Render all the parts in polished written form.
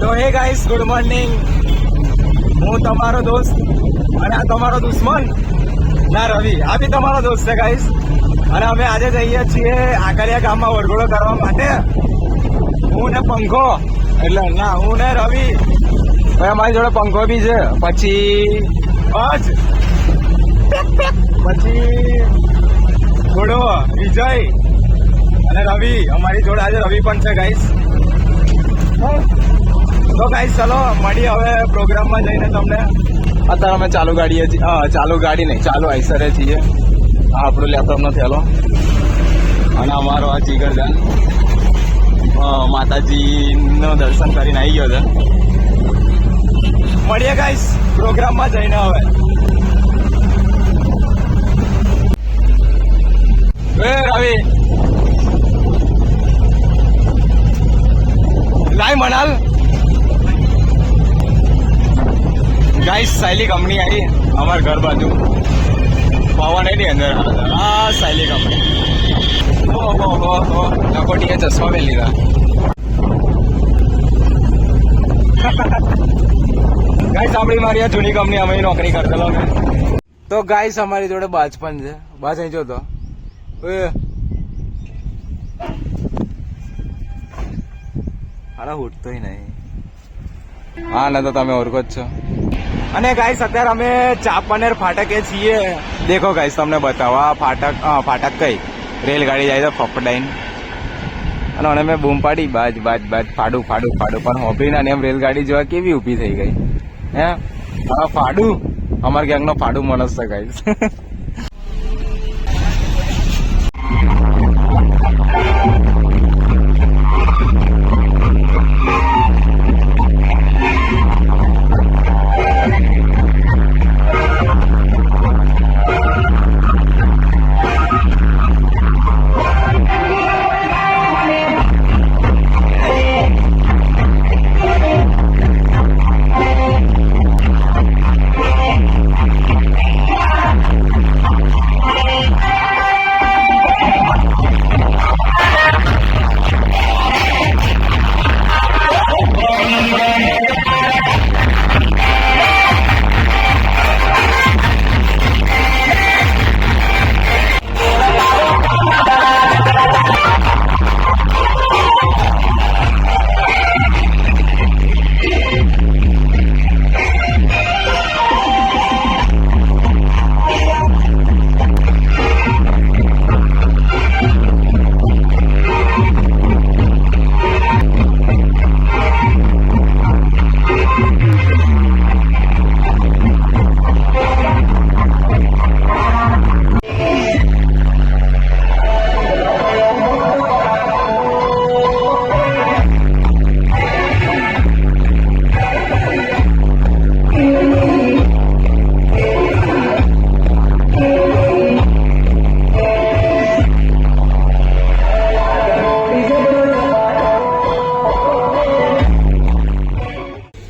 તો હે guys, good morning. હું તમારો દોસ્ત અને આ તમારો દુશ્મન ના રવિ. આ બી તમારો દોસ્ત છે ગાઈસ. અને અમે આજે જઈએ છીએ આકલિયા ગામમાં વરઘોડો કરવા માટે. હું ને પંખો, એટલે ના, હું ને રવિ, ભાઈ અમારી જોડે પંખો બી છે. પછી ઘોડો વિજય અને રવિ. અમારી જોડે આજે રવિ પણ છે ગાઈસ. તો ગાઈસ ચલો મળી હવે પ્રોગ્રામમાં જઈને તમને. અત્યારે અમે ચાલુ ગાડી નહીં, ચાલુ આઈસરે છીએ. આ આપણું લેપટોપનો થયેલો અને અમારો આ જીગરદાન માતાજીનો દર્શન કરીને આવી ગયો છે. મળીએ ગાઈસ પ્રોગ્રામમાં જઈને હવે. એ રવિ લાઈ મનાલ ગાઈસ, સાયલી કંપની આવી અમારા ઘર બાજુ. પવન એની અંદર આ સાયલી કંપની. ઓહો નકોટીએ ચશ્મા પહેરી લીધા. ગાઈસ આપણી મારી આ જૂની કંપની અમે નોકરી કરતા. તો ગાઈસ અમારી જોડે બાજ પણ છે. બાજ અહીં જોતો ઉઠતોય નહીં. હા ના તો તમે ઓળખો જ છો. અને ગાઈસ અત્યારે અમે ચાંપાનેર ફાટકે છીએ. દેખો ગાઈસ તમને બતાવો આ ફાટક કઈ રેલગાડી જાય તો ફફડાઈને. અને મને મેં બૂમ પાડી બાજ ફાડું પણ હોભી ના એમ રેલગાડી જોવા કેવી ઊભી થઈ ગઈ. હે હા ફાડું, અમારા ગેંગનો ફાડું માણસ છે ગાઈસ.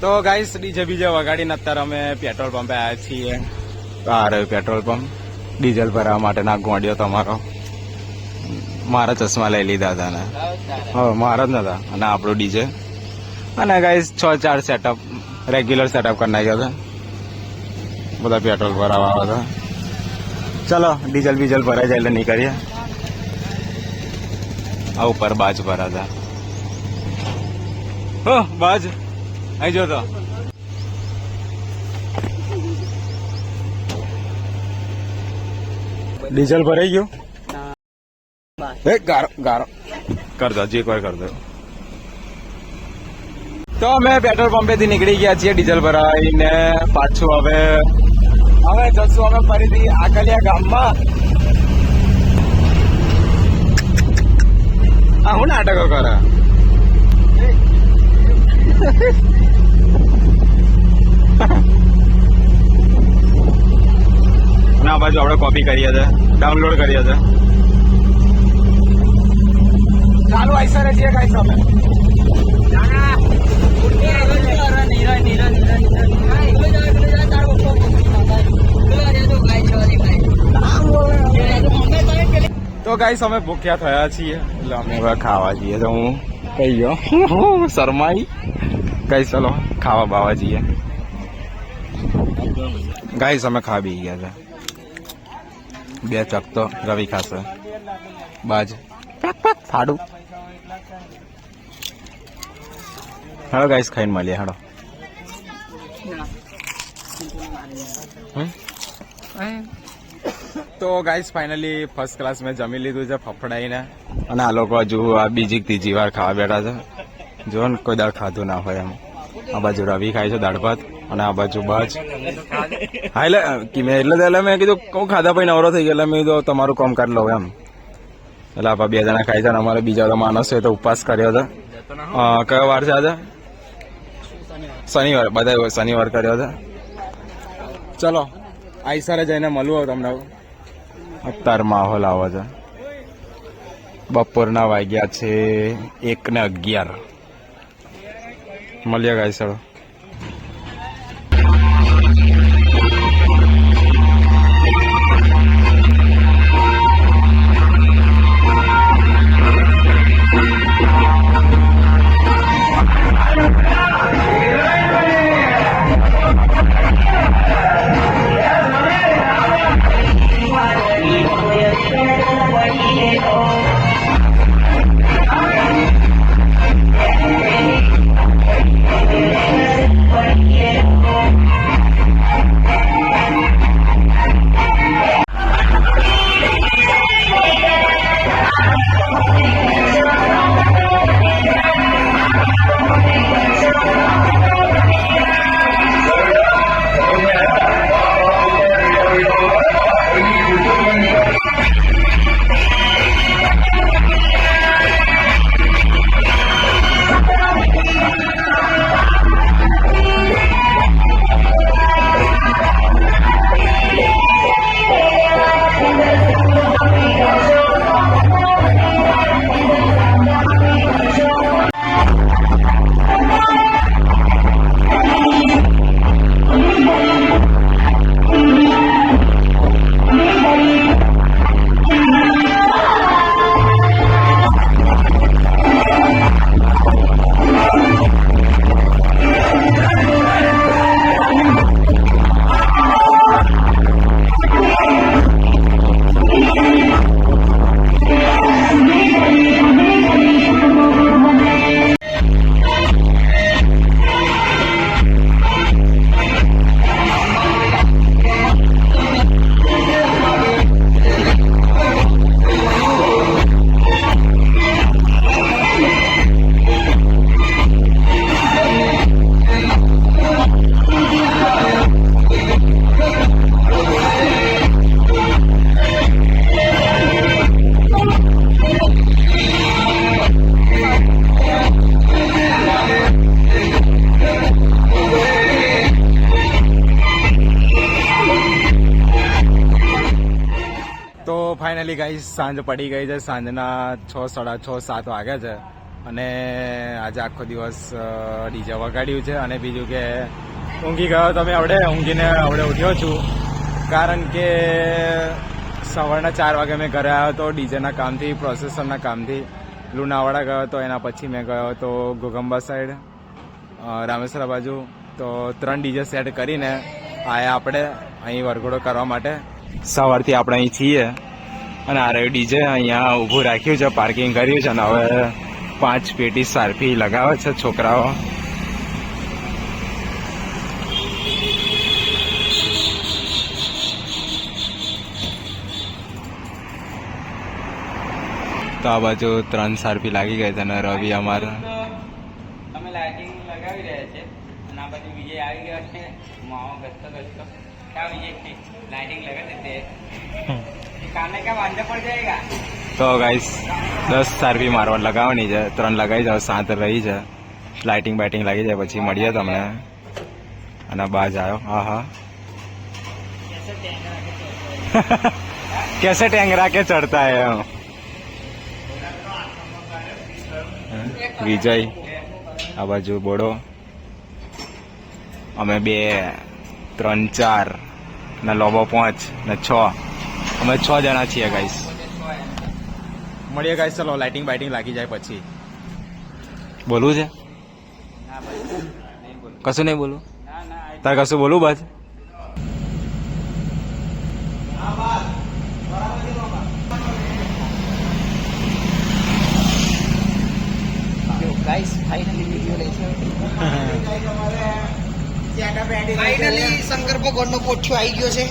તો ગાઈસ ડીજે બીજે વગાડીને અત્યારે અમે પેટ્રોલ પંપે આવ્યા છીએ. આ રહ્યું પેટ્રોલ પંપ. ડીઝલ ભરવા માટેના ગોંડિયો તમારો. મારા ચશ્મા લઈ લીધા હતા ને હવે મારા જ નતા. અને આપણું ડીજે અને ગાઈસ 6-4 સેટઅપ રેગ્યુલર સેટઅપ કરી નાખ્યા હતા. બધા પેટ્રોલ ભરાવા હતા. ચલો ડીઝલ બીજલ ભરાઈ જાય એટલે નીકળીએ. આ ઉપર બાજ ભરા હતા. હો બાજ અહીં જો તો. ડીઝલ ભરાઈ ગયું. ગારો કર દો, જે કોઈ કર દો. તો અમે પેટ્રોલ પંપેથી નીકળી ગયા છીએ ડીઝલ ભરાઈને. પાછું હવે જશું અમે ફરીથી આકલિયા ગામમાં. હા હું નાટકો કરે. ના બાજુ આપણે કોપી કરીએ છીએ, ડાઉનલોડ કરીએ છીએ. ચાલુ આઈસરે છીએ ગાઈસ અમે. તો ગાઈસ અમે ભૂખ્યા થયા છીએ એટલે અમે હવે ખાવા જઈએ. તો હું કહી ગયો શરમાઈ. ગાઈસ ચલો ખાવા બાવા જઈએ. ગાઈસ અમે ખા બી ગયા છે. 2 ચક તો રવિ ખાશે. બાજ ફાડું. હેડો ગાઈસ ખાઈને મળીએ. હેડો તો ગાઈસ ફાઇનલી ફર્સ્ટ ક્લાસ મેં જમી લીધું છે ફફડાઈને. અને આ લોકો હજુ આ બીજી ત્રીજી વાર ખાવા બેઠા છે. જો ને કોઈ દાળ ખાધું ના હોય એમ. આ બાજુ રવિ ખાય છે દાળ ભાત અને આ બાજુ બાજ. હા એટલે મેં કીધું હું ખાધા પછી નવરો થઈ ગયો એટલે મેં કીધું તમારું કામ કરી લઉં એમ. એટલે આપણે 2 જણા ખાય છે અને અમારે બીજા તો માણસ છે તો ઉપવાસ કર્યો છે. કયો વાર છે આજે? શનિવાર. બધા શનિવાર કર્યો છે. ચલો આઈસરે જઈને મળવું હોય તમને. અત્યારે માહોલ આવો છે. બપોરના વાગ્યા છે 1:11. મળીએ ગાઈસ. ચલો ફાઇનલી ગાઈસ સાંજ પડી ગઈ છે. સાંજના 6, 6:30, 7 વાગ્યા છે અને આજે આખો દિવસ ડીજે વગાડ્યું છે. અને બીજું કે ઊંઘી ગયો તમે ઊંઘીને ઉઠ્યો છું. કારણ કે સવારના 4 વાગે મેં ઘરે આવ્યો હતો ડીજેના કામથી, પ્રોસેસરના કામથી. લુણાવાડા ગયો હતો, એના પછી મેં ગયો હતો ગોગંબા સાઈડ, રામેશ્વરા બાજુ. તો 3 ડીજે સેટ કરીને આયા આપણે અહીં વરઘોડો કરવા માટે. સવારથી આપણે અહીં છીએ અને આ રહ્યું ડીજે. અહીંયા ઊભું રાખ્યું છે, પાર્કિંગ કર્યું છે અને હવે 5 પેટી સારફી લગાવે છે છોકરાઓ. તો આ બાજુ 3 સારફી લાગી ગઈ છે અને રવિ અમારે અમે લાઇટિંગ લગાવી રહ્યા છે અને આ બાજુ વિજય આવી ગયો છે. માવો ગસતો ક્યાં વિજય લાઇટિંગ લगा देते કામે કા વાંધો પડ જાયગા. તો ગાઈસ 10 સારફી મારવા લગાવવાની છે. 3 લગાવી જાવ, 7 રહી છે. લાઇટિંગ બાઇટિંગ લાગી જાય પછી મળીએ તમને. અને બાજ આવ્યો. હા कैसे टेंगरा के चढ़ता है વિજય. આ બાજુ બોડો. અમે 2, 3, 4 ને લોબો 5 ને 6. અમે 6 જણા છીએ ગાઈસ. મળીએ ગાઈસ. ચલો લાઇટિંગ બાઇટિંગ લાગી જાય પછી. બોલવું છે? નહીં બોલું. કશું નહીં બોલું ના ના તારે કશું બોલું બસ ગાઈસ ફાઇનલી વિડિયો લે છે ફાઇનલી શંકર ભગવાનનો કોઠ્યો આવી ગયો છે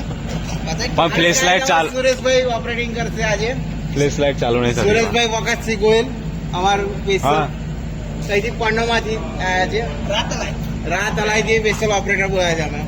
પણ ફ્લેશ લાઇટ ચાલુ સુરેશભાઈ ઓપરેટિંગ કરશે આજે ફ્લેશ લાઇટ ચાલુ નહીં થતી સુરેશભાઈ વખતસિંહ ગોયલ અમારું હા સ્પેશિયલ અહીંથી પન્નામાંથી આવ્યા છે રાત અલાઈથી સ્પેશિયલ ઓપરેટર બોલાયા છે અમે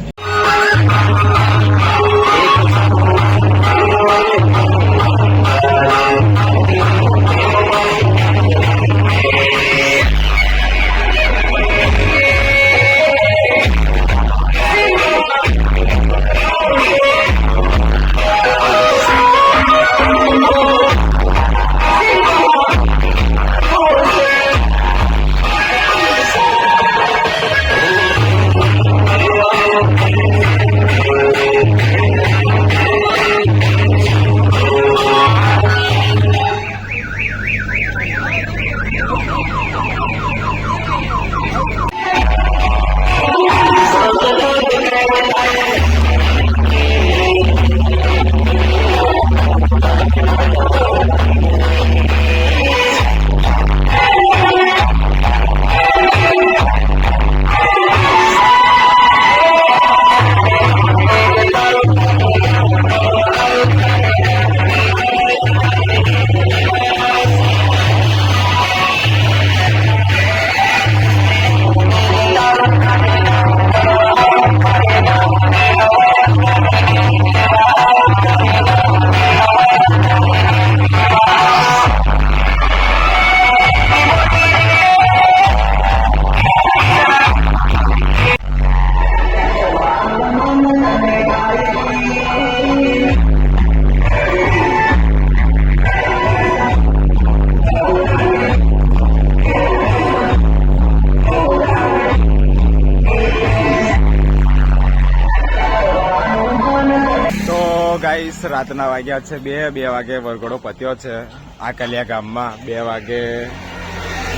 ગાઈસ રાતના વાગ્યા છે 2 વાગે વરઘોડો પત્યો છે આ કલિયા ગામમાં 2 વાગે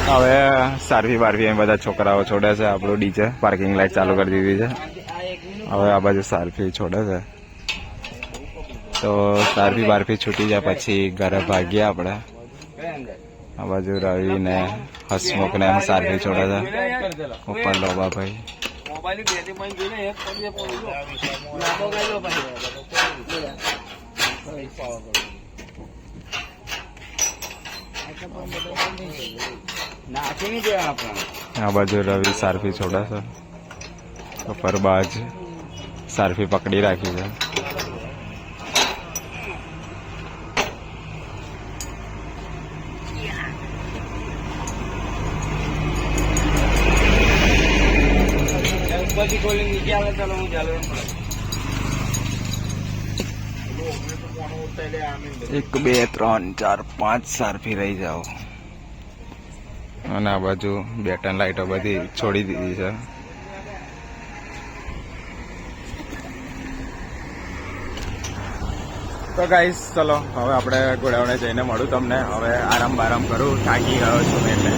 હવે સારવી બારવી બધા છોકરાઓ છોડે છે આપણું ડીજે પાર્કિંગ લાઈટ ચાલુ કરી દીધી છે હવે આ બાજુ સારફી છોડે છે તો સારફી બારફી છૂટી જાય પછી ઘરે ભાગીએ આપણે આ બાજુ રવિ ને હસમુખ ને સારફી છોડે છે ઉપર લોબાભાઈ આ બાજુ રવિ સારફી છોડે છે ઉપર બાજ સારફી પકડી રાખી છે પછી કોલિંગ નીચે આવે ચાલો હું ચાલુ 1 2 3 4 5 સારફી રહી જાઓ અને આ બાજુ બેટન લાઈટો બધી છોડી દીધી છે તો ગાઈસ ચલો હવે આપણે ઘોડાઓને જઈને મળું તમને હવે આરામ બારામ કરું થાકી ગયો છું એટલે